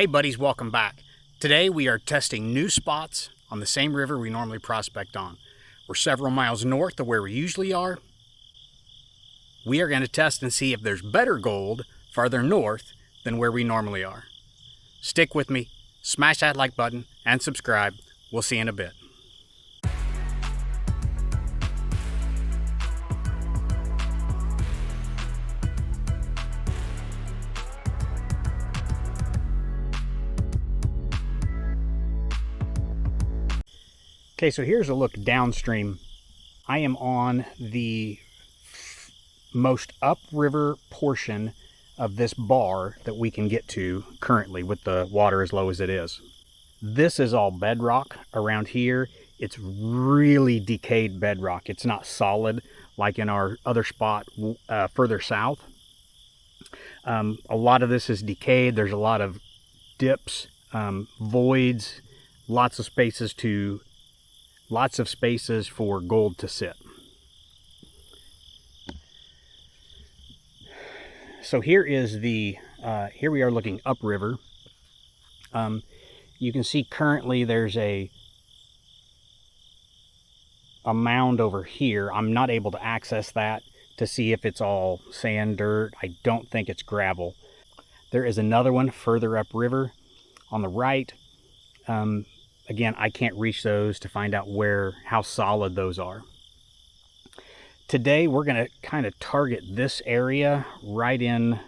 Hey buddies, welcome back. Today we are testing new spots on the same river we normally prospect on. We're several miles north of where we usually are. We are going to test and see if there's better gold farther north than where we normally are. Stick with me, smash that like button, and subscribe. We'll see you in a bit. Okay, so here's a look downstream. I am on the most upriver portion of this bar that we can get to currently with the water as low as it is. This is all bedrock around here. It's really decayed bedrock. It's not solid like in our other spot further south. A lot of this is decayed. There's a lot of dips, voids, lots of spaces for gold to sit. So here is the, here we are looking upriver. You can see currently there's a mound over here. I'm not able to access that to see if it's all sand, dirt. I don't think it's gravel. There is another one further upriver on the right. Again, I can't reach those to find out how solid those are. Today, we're going to kind of target this area right in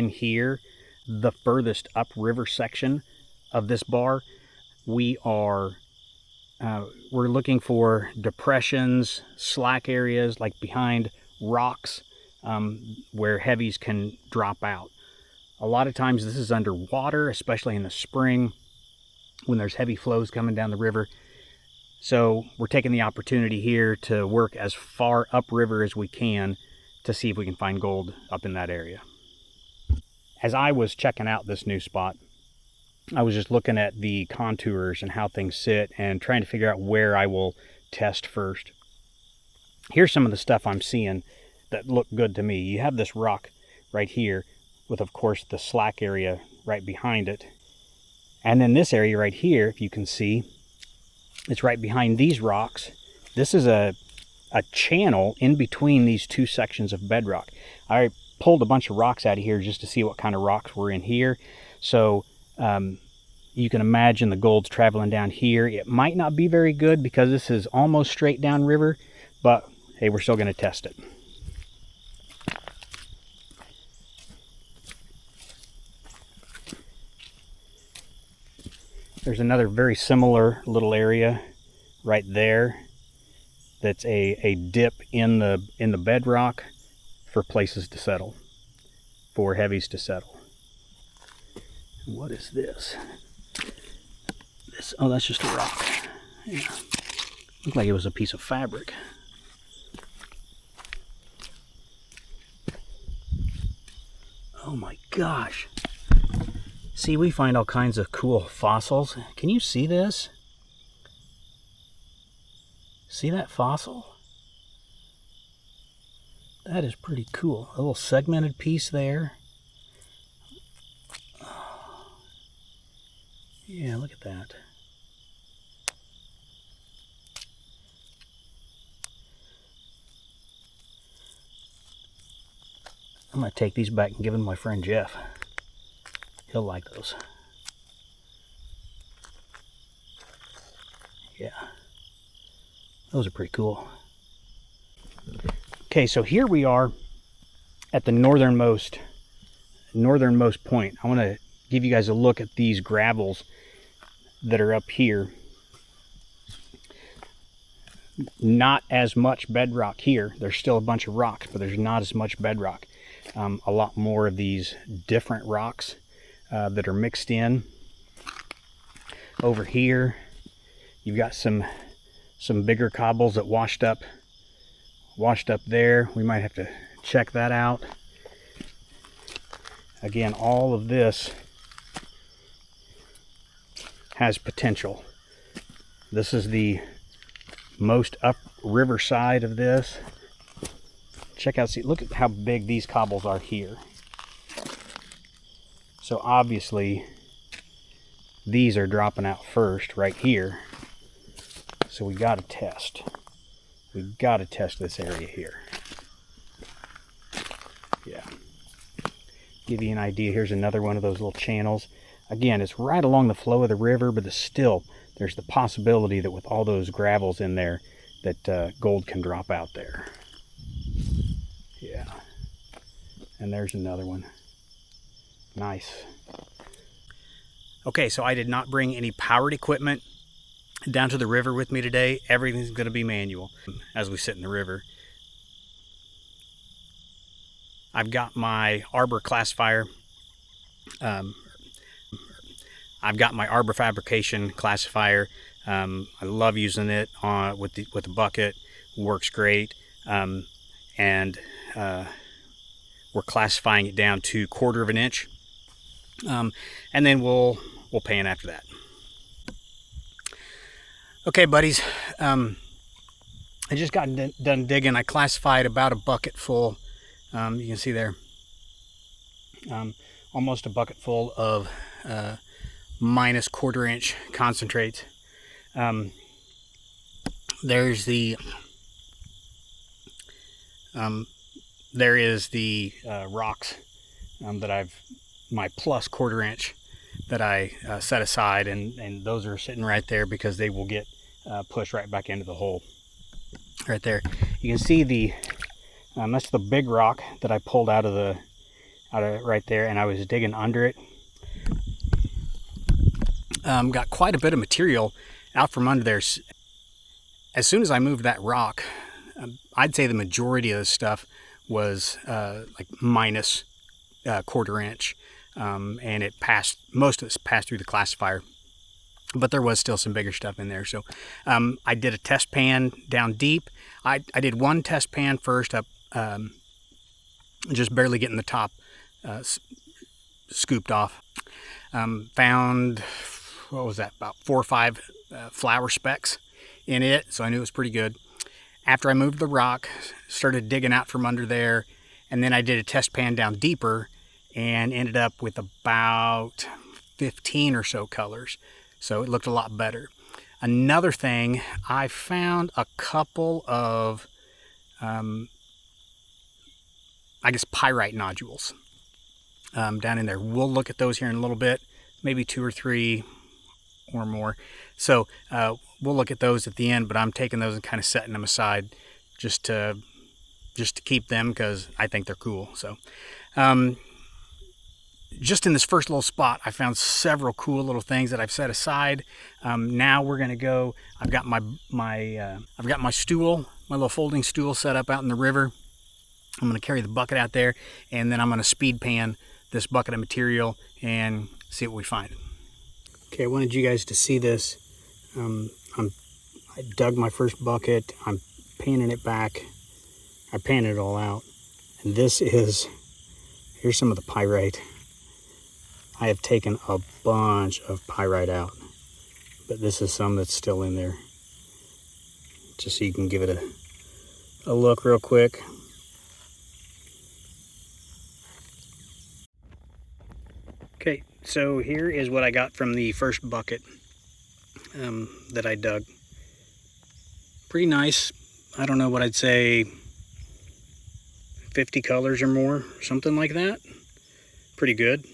here, the furthest upriver section of this bar. We're looking for depressions, slack areas like behind rocks where heavies can drop out. A lot of times this is underwater, especially in the spring, when there's heavy flows coming down the river. So we're taking the opportunity here to work as far upriver as we can to see if we can find gold up in that area. As I was checking out this new spot, I was just looking at the contours and how things sit and trying to figure out where I will test first. Here's some of the stuff I'm seeing that look good to me. You have this rock right here with, of course, the slack area right behind it. And then this area right here, if you can see, it's right behind these rocks. This is a channel in between these two sections of bedrock. I pulled a bunch of rocks out of here just to see what kind of rocks were in here. So you can imagine the gold's traveling down here. It might not be very good because this is almost straight down river, but hey, we're still going to test it. There's another very similar little area right there that's a dip in the bedrock for places to settle, for heavies to settle. What is this? Oh, that's just a rock. Yeah. Looked like it was a piece of fabric. Oh my gosh. See, we find all kinds of cool fossils. Can you see this? See that fossil? That is pretty cool. A little segmented piece there. Yeah, look at that. I'm going to take these back and give them to my friend Jeff. He'll like those. Yeah. Those are pretty cool. Okay, so here we are at the northernmost point. I want to give you guys a look at these gravels that are up here. Not as much bedrock here. There's still a bunch of rocks, but there's not as much bedrock. A lot more of these different rocks that are mixed in. Over here you've got some bigger cobbles that washed up there. We might have to check that out. Again, all of this has potential. This is the most upriver side of this. Check out, see, look at how big these cobbles are here. So obviously these are dropping out first right here. So we got to test. We got to test this area here. Yeah. Give you an idea, here's another one of those little channels. Again, it's right along the flow of the river, but there's the possibility that with all those gravels in there, that gold can drop out there. Yeah. And there's another one. Nice. Okay, so I did not bring any powered equipment down to the river with me today. Everything's going to be manual as we sit in the river. I've got my arbor classifier. I've got my arbor fabrication classifier. I love using it with the bucket. Works great. And we're classifying it down to 1/4 of an inch. And then we'll pan after that. Okay, buddies. I just got done digging. I classified about a bucket full. You can see there, almost a bucket full of minus 1/4 inch concentrates. There is the rocks that my plus 1/4 inch that I set aside, and those are sitting right there because they will get pushed right back into the hole right there. You can see that's the big rock that I pulled out of right there, and I was digging under it. Got quite a bit of material out from under there. As soon as I moved that rock, I'd say the majority of the stuff was like minus 1/4 inch, and most of it passed through the classifier, but there was still some bigger stuff in there. So I did a test pan down deep. I did one test pan first up, just barely getting the top scooped off. Found, what was that, about 4 or 5 flower specks in it, so I knew it was pretty good. After I moved the rock, started digging out from under there, and then I did a test pan down deeper and ended up with about 15 or so colors. So it looked a lot better. Another thing, I found a couple of, I guess, pyrite nodules down in there. We'll look at those here in a little bit, maybe 2 or 3 or more. So we'll look at those at the end, but I'm taking those and kind of setting them aside just to keep them because I think they're cool. So just in this first little spot, I found several cool little things that I've set aside. Now we're gonna go. I've got my stool, my little folding stool set up out in the river. I'm gonna carry the bucket out there, and then I'm gonna speed pan this bucket of material and see what we find. Okay, I wanted you guys to see this. I dug my first bucket. I'm panning it back. I panned it all out, and here's some of the pyrite. I have taken a bunch of pyrite out, but this is some that's still in there. Just so you can give it a look real quick. Okay, so here is what I got from the first bucket that I dug. Pretty nice. I don't know what I'd say, 50 colors or more, something like that. Pretty good.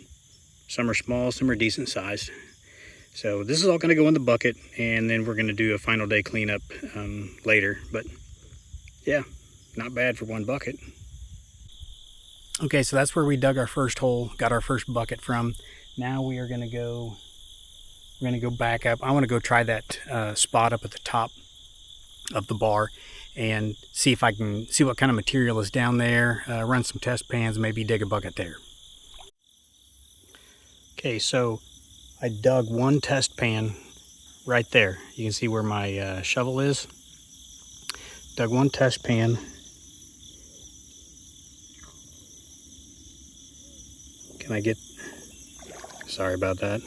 Some are small, some are decent sized. So this is all going to go in the bucket, and then we're going to do a final day cleanup later. But yeah, not bad for one bucket. Okay, so that's where we dug our first hole, got our first bucket from. Now we are going to go. We're going to go back up. I want to go try that spot up at the top of the bar and see if I can see what kind of material is down there. Run some test pans, maybe dig a bucket there. Okay, so I dug one test pan right there. You can see where my shovel is. Dug one test pan. Can I get, sorry about that.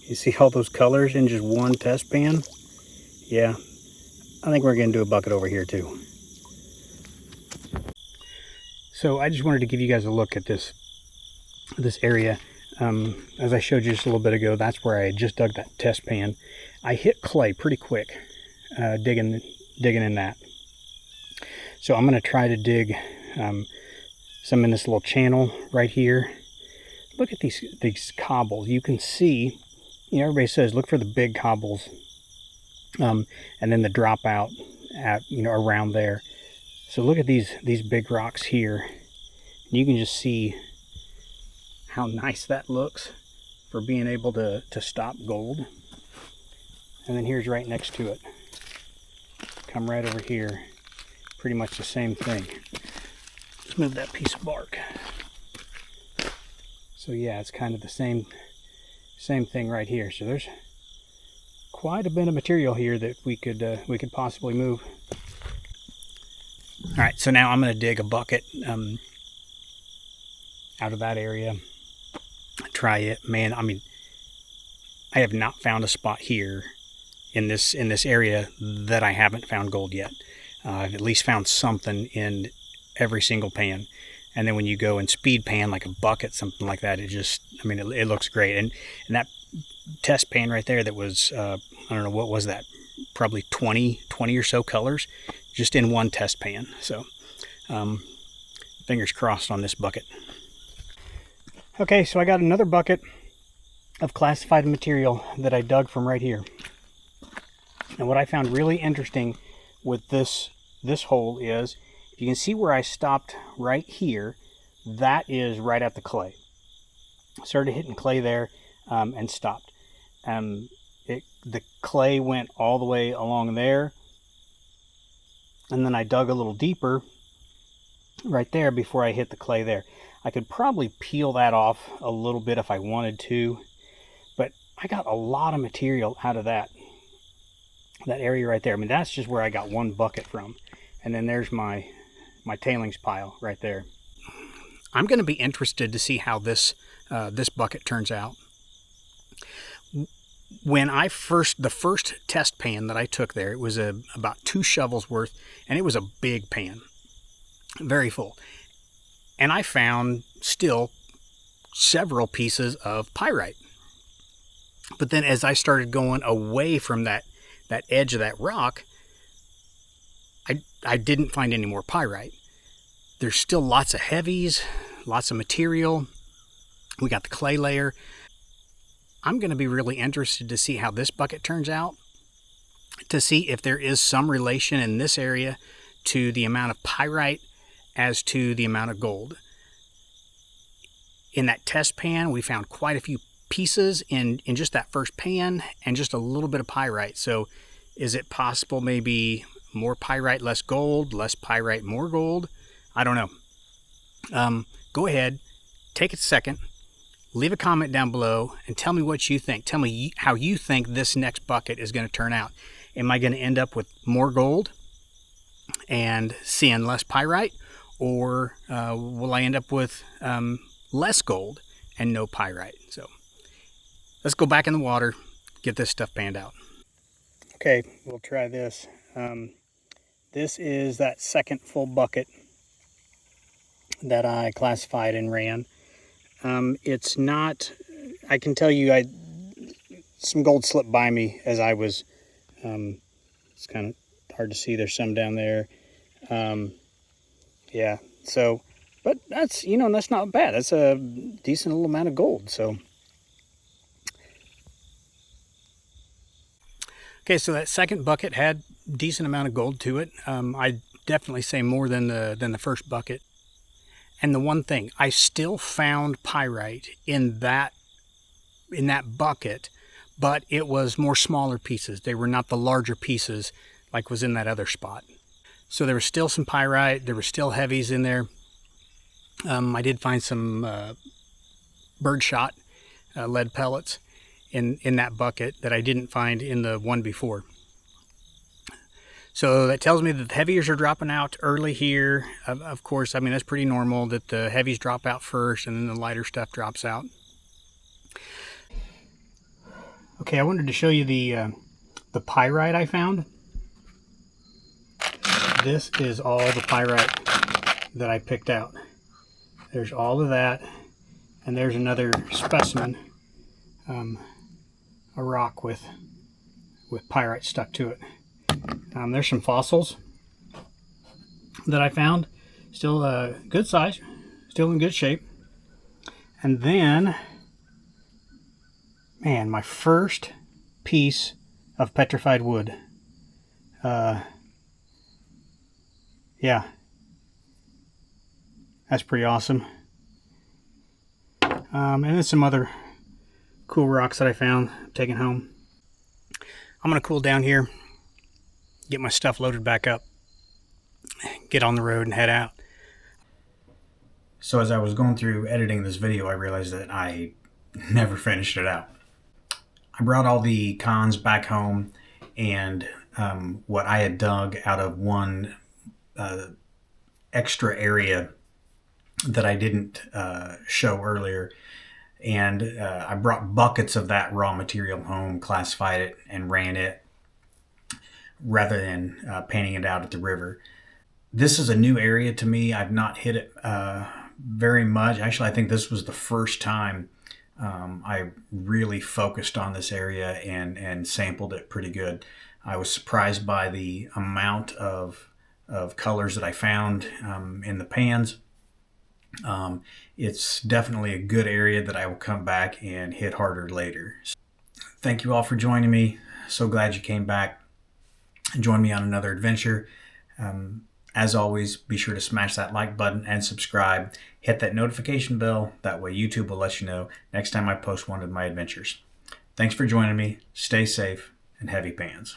You see all those colors in just one test pan? Yeah, I think we're gonna do a bucket over here too. So I just wanted to give you guys a look at this area. as I showed you just a little bit ago, that's where I had just dug that test pan. I hit clay pretty quick, digging in that. So I'm going to try to dig some in this little channel right here. Look at these cobbles. You can see, everybody says look for the big cobbles, and then the dropout at around there. So look at these big rocks here. You can just see how nice that looks for being able to stop gold. And then here's right next to it. Come right over here. Pretty much the same thing. Let's move that piece of bark. So yeah, it's kind of the same thing right here. So there's quite a bit of material here that we could possibly move. All right, so now I'm going to dig a bucket out of that area. Try it, man. I mean, I have not found a spot here in this area that I haven't found gold yet. I've at least found something in every single pan. And then when you go and speed pan like a bucket, something like that, it looks great. And that test pan right there that was, I don't know, what was that? Probably 20 or so colors just in one test pan. So fingers crossed on this bucket. Okay, so I got another bucket of classified material that I dug from right here. And what I found really interesting with this hole is, you can see where I stopped right here, that is right at the clay. Started hitting clay there and stopped. The clay went all the way along there, and then I dug a little deeper right there before I hit the clay there. I could probably peel that off a little bit if I wanted to, but I got a lot of material out of that area right there. I mean, that's just where I got one bucket from. And then there's my tailings pile right there. I'm going to be interested to see how this bucket turns out. When the first test pan that I took there, it was about 2 shovels worth, and it was a big pan, very full. And I found still several pieces of pyrite. But then as I started going away from that edge of that rock, I didn't find any more pyrite. There's still lots of heavies, lots of material. We got the clay layer. I'm going to be really interested to see how this bucket turns out, to see if there is some relation in this area to the amount of pyrite as to the amount of gold. In that test pan, we found quite a few pieces in just that first pan and just a little bit of pyrite. So is it possible maybe more pyrite, less gold, less pyrite, more gold? I don't know. Go ahead, take a second, leave a comment down below and tell me what you think. Tell me how you think this next bucket is going to turn out. Am I going to end up with more gold and seeing less pyrite? Or will I end up with less gold and no pyrite? So let's go back in the water, get this stuff panned out. Okay, we'll try this. This is that second full bucket that I classified and ran. It's not, I can tell you, some gold slipped by me as I was, it's kind of hard to see, there's some down there. Yeah, so, but that's, that's not bad. That's a decent little amount of gold, so. Okay, so that second bucket had a decent amount of gold to it. I'd definitely say more than the first bucket. And the one thing, I still found pyrite in that bucket, but it was more smaller pieces. They were not the larger pieces like was in that other spot. So there was still some pyrite, there were still heavies in there. I did find some birdshot lead pellets in that bucket that I didn't find in the one before. So that tells me that the heavies are dropping out early here. Of course, I mean, that's pretty normal that the heavies drop out first and then the lighter stuff drops out. Okay, I wanted to show you the pyrite I found. This is all the pyrite that I picked out. There's all of that, And there's another specimen, a rock with pyrite stuck to it. There's some fossils that I found, still good size, still in good shape. And then, man, my first piece of petrified wood. Yeah, that's pretty awesome. And then some other cool rocks that I found, taken home. I'm gonna cool down here, get my stuff loaded back up, get on the road and head out. So as I was going through editing this video, I realized that I never finished it out. I brought all the cons back home, and what I had dug out of one extra area that I didn't show earlier. And I brought buckets of that raw material home, classified it, and ran it rather than panning it out at the river. This is a new area to me. I've not hit it very much. Actually, I think this was the first time I really focused on this area and sampled it pretty good. I was surprised by the amount of colors that I found in the pans. It's definitely a good area that I will come back and hit harder later. Thank you all for joining me. So glad you came back and join me on another adventure. As always, be sure to smash that like button and subscribe. Hit that notification bell. That way YouTube will let you know next time I post one of my adventures. Thanks for joining me. Stay safe and heavy pans.